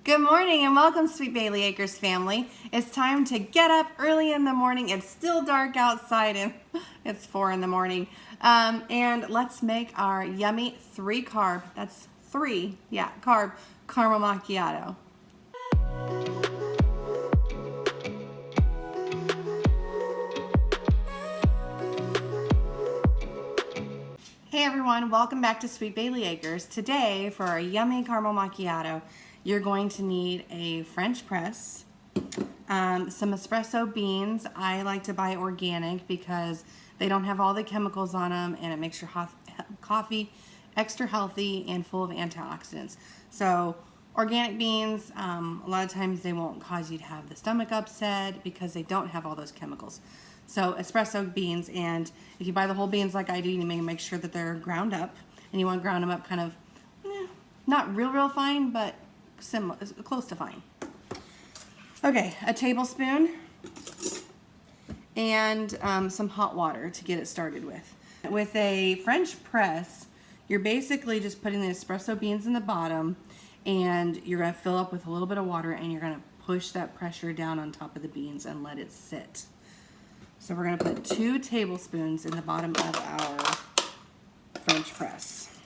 Good morning and welcome, Sweet Bailey Acres family. It's time to get up early in the morning. It's still dark outside and it's 4 in the morning. And let's make our yummy 3-carb, that's 3, carb, caramel macchiato. Hey everyone, welcome back to Sweet Bailey Acres. Today for our yummy caramel macchiato, you're going to need a French press, some espresso beans. I like to buy organic because they don't have all the chemicals on them and it makes your coffee extra healthy and full of antioxidants. So organic beans, a lot of times they won't cause you to have the stomach upset because they don't have all those chemicals. So espresso beans, and if you buy the whole beans like I do, you need to make sure that they're ground up, and you want to ground them up kind of, not real fine, but similar, close to fine. Okay, a tablespoon and some hot water to get it started with. With a French press, you're basically just putting the espresso beans in the bottom, and you're going to fill up with a little bit of water, and you're going to push that pressure down on top of the beans and let it sit. So we're going to put 2 tablespoons in the bottom of our French press.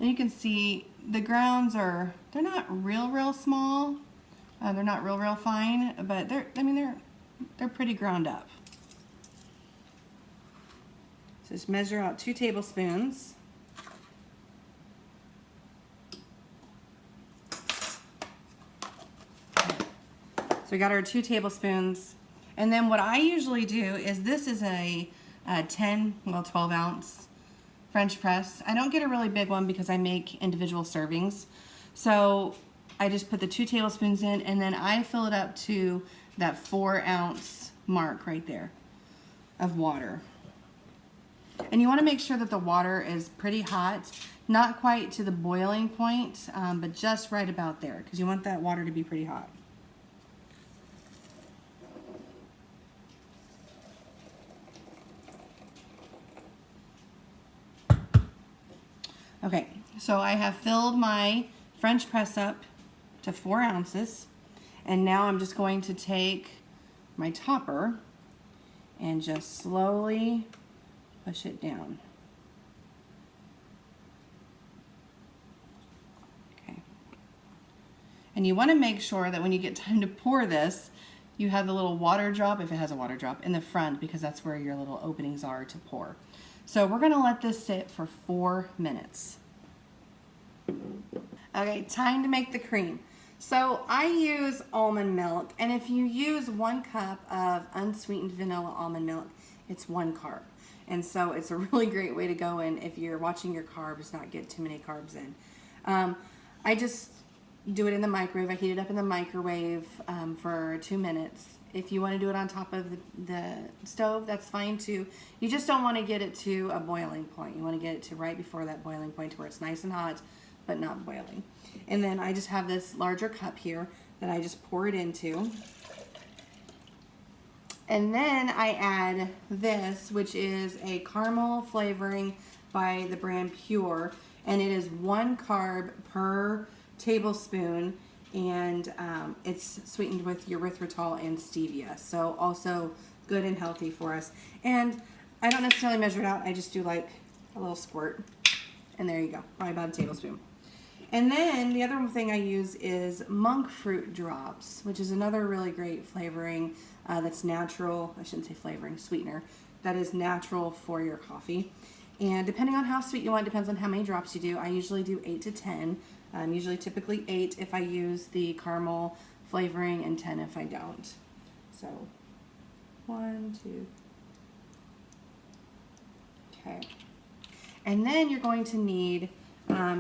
And you can see the grounds they're not real small. They're not real fine, but they're pretty ground up. So just measure out 2 tablespoons. So we got our 2 tablespoons. And then what I usually do is, this is a 12 ounce French press. I don't get a really big one because I make individual servings. So I just put the 2 tablespoons in, and then I fill it up to that 4 ounce mark right there of water. And you want to make sure that the water is pretty hot, not quite to the boiling point, but just right about there, because you want that water to be pretty hot. Okay, so I have filled my French press up to 4 ounces, and now I'm just going to take my topper and just slowly push it down. Okay. And you want to make sure that when you get time to pour this, you have the little water drop, if it has a water drop, in the front, because that's where your little openings are to pour. So we're going to let this sit for 4 minutes. Okay, time to make the cream. So I use almond milk, and if you use 1 cup of unsweetened vanilla almond milk, it's 1 carb. And so it's a really great way to go in if you're watching your carbs, not get too many carbs in. I just do it in the microwave. I heat it up in the microwave for 2 minutes. If you want to do it on top of the stove, that's fine too. You just don't want to get it to a boiling point. You want to get it to right before that boiling point, to where it's nice and hot, but not boiling. And then I just have this larger cup here that I just pour it into. And then I add this, which is a caramel flavoring by the brand Pure, and it is 1 carb per tablespoon, and it's sweetened with erythritol and stevia, so also good and healthy for us. And I don't necessarily measure it out, I just do like a little squirt, and there you go, probably about a tablespoon. And then the other thing I use is monk fruit drops, which is another really great flavoring that's natural. I shouldn't say flavoring, sweetener, that is natural for your coffee. And depending on how sweet you want, depends on how many drops you do. I usually do 8 to 10. Typically 8 if I use the caramel flavoring, and 10 if I don't. So 1, 2. Okay. And then you're going to need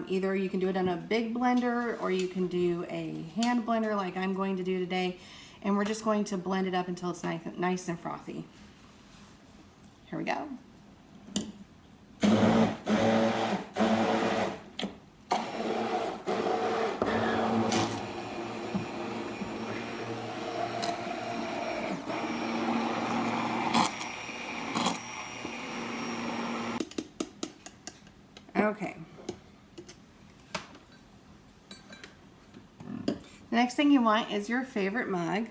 either you can do it in a big blender, or you can do a hand blender like I'm going to do today. And we're just going to blend it up until it's nice and frothy. Here we go. Okay. The next thing you want is your favorite mug.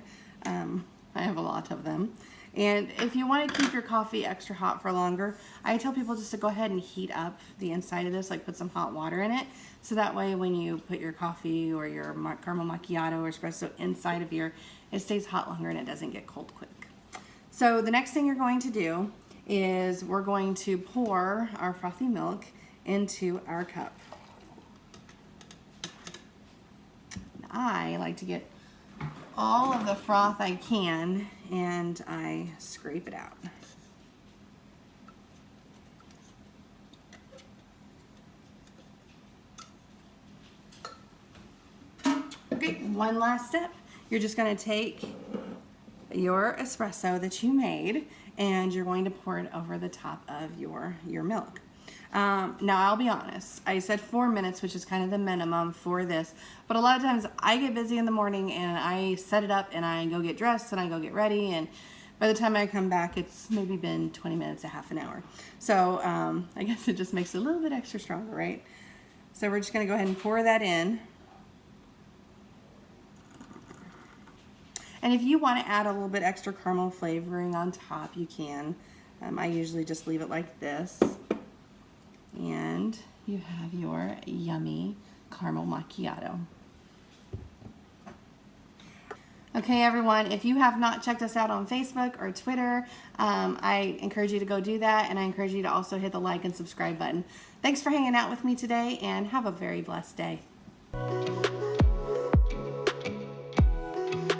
I have a lot of them. And if you want to keep your coffee extra hot for longer, I tell people just to go ahead and heat up the inside of this, like put some hot water in it. So that way when you put your coffee or your caramel macchiato or espresso inside of here, it stays hot longer and it doesn't get cold quick. So the next thing you're going to do is we're going to pour our frothy milk into our cup. I like to get all of the froth I can and I scrape it out. Okay, one last step. You're just going to take your espresso that you made and you're going to pour it over the top of your milk. Now I'll be honest, I said 4 minutes, which is kind of the minimum for this, but a lot of times I get busy in the morning and I set it up and I go get dressed and I go get ready, and by the time I come back it's maybe been 20 minutes, a half an hour. So I guess it just makes it a little bit extra stronger, right? So we're just going to go ahead and pour that in. And if you want to add a little bit extra caramel flavoring on top, you can. I usually just leave it like this. And you have your yummy caramel macchiato. Okay, everyone, if you have not checked us out on Facebook or Twitter, I encourage you to go do that, and I encourage you to also hit the like and subscribe button. Thanks for hanging out with me today, and have a very blessed day.